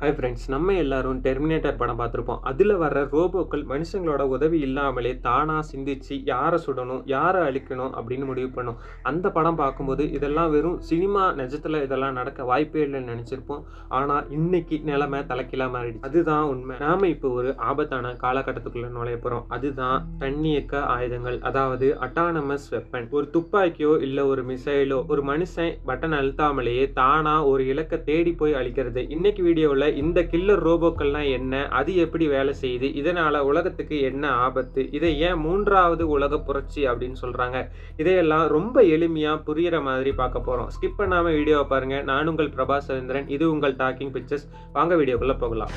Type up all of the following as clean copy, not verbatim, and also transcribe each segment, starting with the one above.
Hi friends, நம்ம எல்லாரும் terminator படம் பார்த்துருப்போம். அதில் வர்ற ரோபோக்கள் மனுஷங்களோட உதவி இல்லாமலே தானாக சிந்திச்சு யாரை சுடணும், யாரை அழிக்கணும் அப்படின்னு முடிவு பண்ணும். அந்த படம் பார்க்கும்போது இதெல்லாம் வெறும் சினிமா, நிஜத்தில் இதெல்லாம் நடக்க வாய்ப்பே இல்லைன்னு நினச்சிருப்போம். ஆனால் இன்னைக்கு நிலைமை தலைக்கீழாக மாறிடுச்சு. அதுதான் உண்மை. நாம் இப்போ ஒரு ஆபத்தான காலகட்டத்துக்குள்ளே நுழைய போகிறோம். அதுதான் தன்னியக்க ஆயுதங்கள், அதாவது அட்டானமஸ் வெப்பன். ஒரு துப்பாக்கியோ இல்லை ஒரு மிசைலோ ஒரு மனுஷன் பட்டன் அழுத்தாமலேயே தானாக ஒரு இலக்கை தேடி போய் அழிக்கிறது. இன்னைக்கு வீடியோவில் இந்த கில்லர் ரோபோக்கள்லாம் என்ன, அது எப்படி வேலை செய்யுது, இதனால உலகத்துக்கு என்ன ஆபத்து, இதை ஏன் மூன்றாவது உலக புரட்சி அப்படின்னு சொல்றாங்க, இதையெல்லாம் ரொம்ப எளிமையா புரியுற மாதிரி பார்க்க போறோம். ஸ்கிப் பண்ணாம வீடியோவை பாருங்க. நான் உங்கள் பிரபா சவேந்திரன், இது உங்கள் டாக்கிங் பிக்சர்ஸ். வாங்க வீடியோக்குள்ள போகலாம்.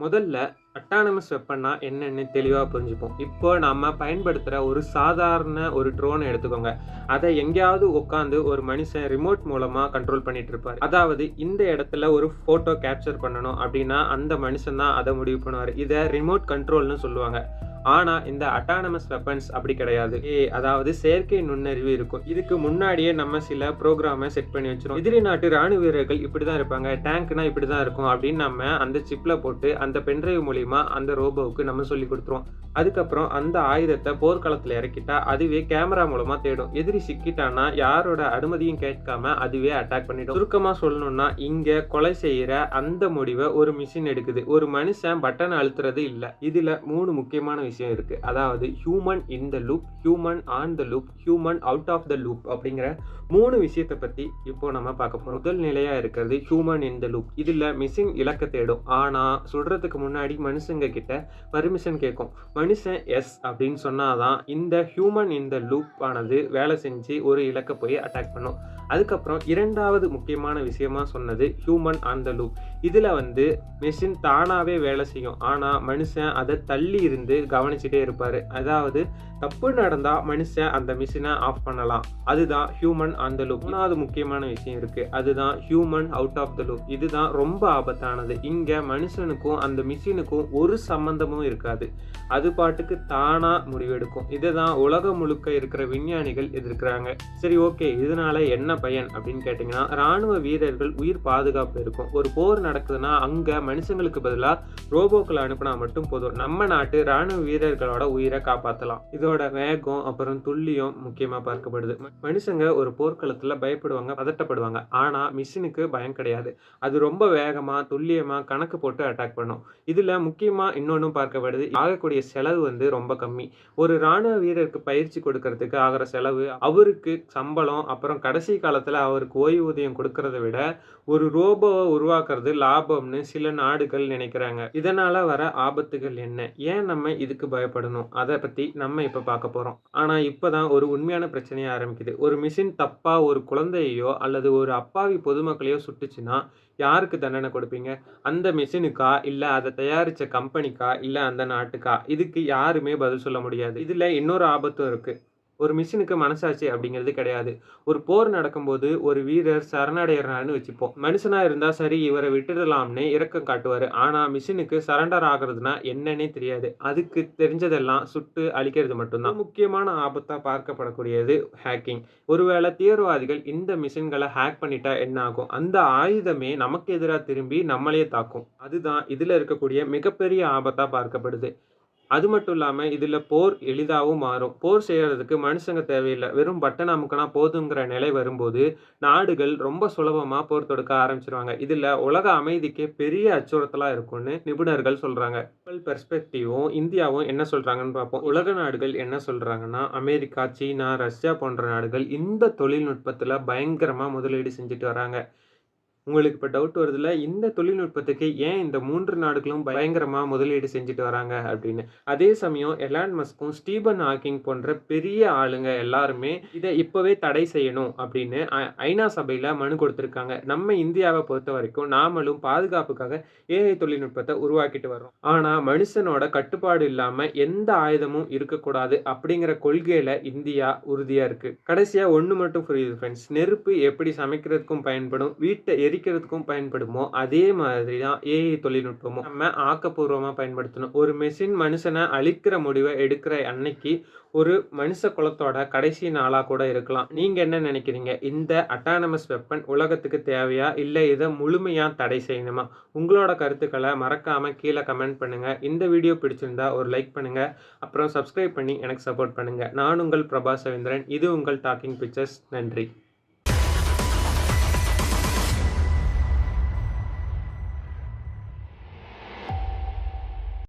முதல்ல அட்டானமஸ் வெப்பன்னா என்னன்னு தெளிவாக புரிஞ்சுப்போம். இப்போ நம்ம பயன்படுத்துகிற ஒரு சாதாரண ஒரு ட்ரோனை எடுத்துக்கோங்க. அதை எங்கேயாவது உட்காந்து ஒரு மனுஷன் ரிமோட் மூலமாக கண்ட்ரோல் பண்ணிட்டு இருப்பார். அதாவது இந்த இடத்துல ஒரு ஃபோட்டோ கேப்சர் பண்ணணும் அப்படின்னா அந்த மனுஷன் தான் அதை முடிவு பண்ணுவார். இதை ரிமோட் கண்ட்ரோல்னு சொல்லுவாங்க. ஆனால் இந்த அட்டானமஸ் வெப்பன்ஸ் அப்படி கிடையாது. அதாவது செயற்கை நுண்ணறிவு இருக்கும். இதுக்கு முன்னாடியே நம்ம சில ப்ரோக்ராமை செட் பண்ணி வச்சிரும். எதிரி நாட்டு ராணுவ வீரர்கள் இப்படி தான் இருப்பாங்க, டேங்க்னா இப்படி தான் இருக்கும் அப்படின்னு நம்ம அந்த சிப்பில் போட்டு அந்த பென்ட்ரைவ் மூலிமா அந்த ரோபோவுக்கு நம்ம சொல்லி கொடுத்துருவோம். அதுக்கப்புறம் அந்த ஆயுதத்தை போர்க்களத்தில் இறக்கிட்டா அதுவே கேமரா மூலமாக தேடும். எதிரி சிக்கிட்டான்னா யாரோட அனுமதியும் கேட்காம அதுவே அட்டாக் பண்ணிடும். சுருக்கமாக சொல்லணும்னா இங்கே கொலை செய்கிற அந்த முடிவை ஒரு மிஷின் எடுக்குது. ஒரு மனுஷன் பட்டன் அழுத்துறது இல்லை. இதில் 3 முக்கியமான விஷயம் இருக்கு. அதாவது human in the loop, human on the loop, human out of the loop அப்படிங்கிற 3 விஷயத்தை பற்றி இப்போ நம்ம பார்க்க போகிறோம். முதல் நிலையா இருக்கிறது ஹியூமன் இன் த லூப். இதில் மிஷின் இலக்க தேடும். ஆனால் சுடுறதுக்கு முன்னாடி மனுஷங்க கிட்ட பர்மிஷன் கேட்கும். மனுஷன் எஸ் அப்படின்னு சொன்னாதான் இந்த ஹியூமன் இன் த லூப் ஆனது வேலை செஞ்சு ஒரு இலக்க போய் அட்டாக் பண்ணும். அதுக்கப்புறம் இரண்டாவது முக்கியமான விஷயமா சொன்னது ஹியூமன் ஆன் த லூப். இதில் மெஷின் தானாகவே வேலை செய்யும். ஆனால் மனுஷன் அதை தள்ளி இருந்து கவனிச்சுட்டே இருப்பார். அதாவது தப்பு நடந்தால் மனுஷன் அந்த மிஷினை ஆஃப் பண்ணலாம். அதுதான் ஹியூமன் ஆன் த லூப். மூணாவது முக்கியமான விஷயம் இருக்குது. அதுதான் human out of the loop. இதுதான் ரொம்ப ஆபத்தானது. இங்கே மனுஷனுக்கும் அந்த மிஷினுக்கும் ஒரு சம்பந்தமும் இருக்காது. அது பாட்டுக்கு தானாக முடிவெடுக்கும். இதை தான் உலகம் முழுக்க இருக்கிற விஞ்ஞானிகள் எதிர்க்கிறாங்க. சரி, ஓகே, இதனால என்ன பயன் அப்படின்னு கேட்டிங்கன்னா, இராணுவ வீரர்கள் உயிர் பாதுகாப்பு இருக்கும். ஒரு போர் நடக்குதுன்னா அங்கே மனுஷங்களுக்கு பதிலாக ரோபோக்களை அனுப்பினா மட்டும் போதும். நம்ம நாட்டு இராணுவ வீரர்களோட உயிரை காப்பாற்றலாம். இதோட வேகம் அப்புறம் துல்லியம் முக்கியமாக பார்க்கப்படுது. மனுஷங்க ஒரு போர்க்களத்தில் பயப்படுவாங்க, பதட்டப்படுவாங்க. ஆனால் மிஷினுக்கு பயம் கிடையாது. அது ரொம்ப வேகமாக துல்லியமாக கணக்கு போட்டு அட்டாக் பண்ணும். இதில் முக்கியமாக இன்னொன்றும் பார்க்கப்படுது. ஆகக்கூடிய செலவு ரொம்ப கம்மி. ஒரு இராணுவ வீரருக்கு பயிற்சி கொடுக்கறதுக்கு ஆகிற செலவு, அவருக்கு சம்பளம், அப்புறம் கடைசி காலத்தில் அவருக்கு ஓய்வூதியம் கொடுக்கறத விட ஒரு ரோபோவை உருவாக்குறது லாபம்னு சில நாடுகள் நினைக்கிறாங்க. இதனால வர ஆபத்துகள் என்ன, ஏன் நம்ம இதுக்கு பயப்படணும், அதை பற்றி நம்ம இப்போ பார்க்க போகிறோம். ஆனால் இப்போ தான் ஒரு உண்மையான பிரச்சனையாக ஆரம்பிக்குது. ஒரு மிஷின் தப்பாக ஒரு குழந்தையோ அல்லது ஒரு அப்பாவி பொதுமக்களையோ சுட்டுச்சுன்னா யாருக்கு தண்டனை கொடுப்பீங்க? அந்த மிஷினுக்கா, இல்லை அதை தயாரித்த கம்பெனிக்கா, இல்லை அந்த நாட்டுக்கா? இதுக்கு யாருமே பதில் சொல்ல முடியாது. இதில் இன்னொரு ஆபத்தும் இருக்குது. ஒரு மிஷினுக்கு மனசாட்சி அப்படிங்கிறது கிடையாது. ஒரு போர் நடக்கும்போது ஒரு வீரர் சரணடைகிறான்னு வச்சுப்போம். மனுஷனா இருந்தா சரி இவரை விட்டுடலாம்னு இரக்கம் காட்டுவார். ஆனால் மிஷினுக்கு சரண்டர் ஆகுறதுனா என்னன்னே தெரியாது. அதுக்கு தெரிஞ்சதெல்லாம் சுட்டு அழிக்கிறது மட்டும்தான். முக்கியமான ஆபத்தாக பார்க்கப்படக்கூடியது ஹேக்கிங். ஒருவேளை தீவிரவாதிகள் இந்த மிஷின்களை ஹேக் பண்ணிட்டா என்ன ஆகும்? அந்த ஆயுதமே நமக்கு எதிராக திரும்பி நம்மளே தாக்கும். அதுதான் இதில் இருக்கக்கூடிய மிகப்பெரிய ஆபத்தாக பார்க்கப்படுது. அது மட்டும் இல்லாமல் இதில் போர் எளிதாகவும் மாறும். போர் செய்கிறதுக்கு மனுஷங்க தேவையில்லை, வெறும் பட்டன் அமுக்கினா போதுங்கிற நிலை வரும்போது நாடுகள் ரொம்ப சுலபமாக போர் தொடுக்க ஆரம்பிச்சிருவாங்க. இதில் உலக அமைதிக்கு பெரிய அச்சுறுத்தலாக இருக்கும்னு நிபுணர்கள் சொல்கிறாங்க. பெர்ஸ்பெக்டிவும் இந்தியாவும் என்ன சொல்கிறாங்கன்னு பார்ப்போம். உலக நாடுகள் என்ன சொல்கிறாங்கன்னா, அமெரிக்கா, சீனா, ரஷ்யா போன்ற நாடுகள் இந்த தொழில்நுட்பத்தில் பயங்கரமாக முதலீடு செஞ்சுட்டு வராங்க. உங்களுக்கு இப்போ டவுட் வருதுல்ல, இந்த தொழில்நுட்பத்துக்கு ஏன் இந்த 3 நாடுகளும் பயங்கரமாக முதலீடு செஞ்சுட்டு வராங்க அப்படின்னு. அதே சமயம் எலான் மஸ்கும் ஸ்டீபன் ஹாக்கிங் போன்ற பெரிய ஆளுங்க எல்லாருமே இதை இப்போவே தடை செய்யணும் அப்படின்னு ஐநா சபையில் மனு கொடுத்துருக்காங்க. நம்ம இந்தியாவை பொறுத்த வரைக்கும் நாமளும் பாதுகாப்புக்காக ஏஐ தொழில்நுட்பத்தை உருவாக்கிட்டு வரோம். ஆனால் மனுஷனோட கட்டுப்பாடு இல்லாமல் எந்த ஆயுதமும் இருக்கக்கூடாது அப்படிங்கிற கொள்கையில் இந்தியா உறுதியாக இருக்குது. கடைசியாக ஒன்று மட்டும் புரியுது ஃப்ரெண்ட்ஸ், நெருப்பு எப்படி சமைக்கிறதுக்கும் பயன்படும், வீட்டை எரிக்கிறதுக்கும் பயன்படுமோ, அதே மாதிரி தான் ஏஐ தொழில்நுட்பமும் நம்ம ஆக்கப்பூர்வமா பயன்படுத்தணும். ஒரு மெஷின் மனுஷன அழிக்கிற முடிவ எடுக்கிற அன்னைக்கு, ஒரு மனுஷ குலத்தோட கடைசி நாளா கூட இருக்கலாம். நீங்க என்ன நினைக்கிறீங்க? இந்த அட்டானமஸ் வெப்பன் உலகத்துக்கு தேவையா? இல்ல இத முழுமையா தடை செய்யணுமா? உங்களோட கருத்துக்கள மறக்காம கீழ கமெண்ட் பண்ணுங்க. இந்த வீடியோ பிடிச்சிருந்தா ஒரு லைக் பண்ணுங்க. அப்புறம் சப்ஸ்கிரைப் பண்ணி எனக்கு சப்போர்ட் பண்ணுங்க. நான் உங்கள் பிரபா சவேந்திரன். இது உங்கள் டாக்கிங் பிக்சர்ஸ். நன்றி.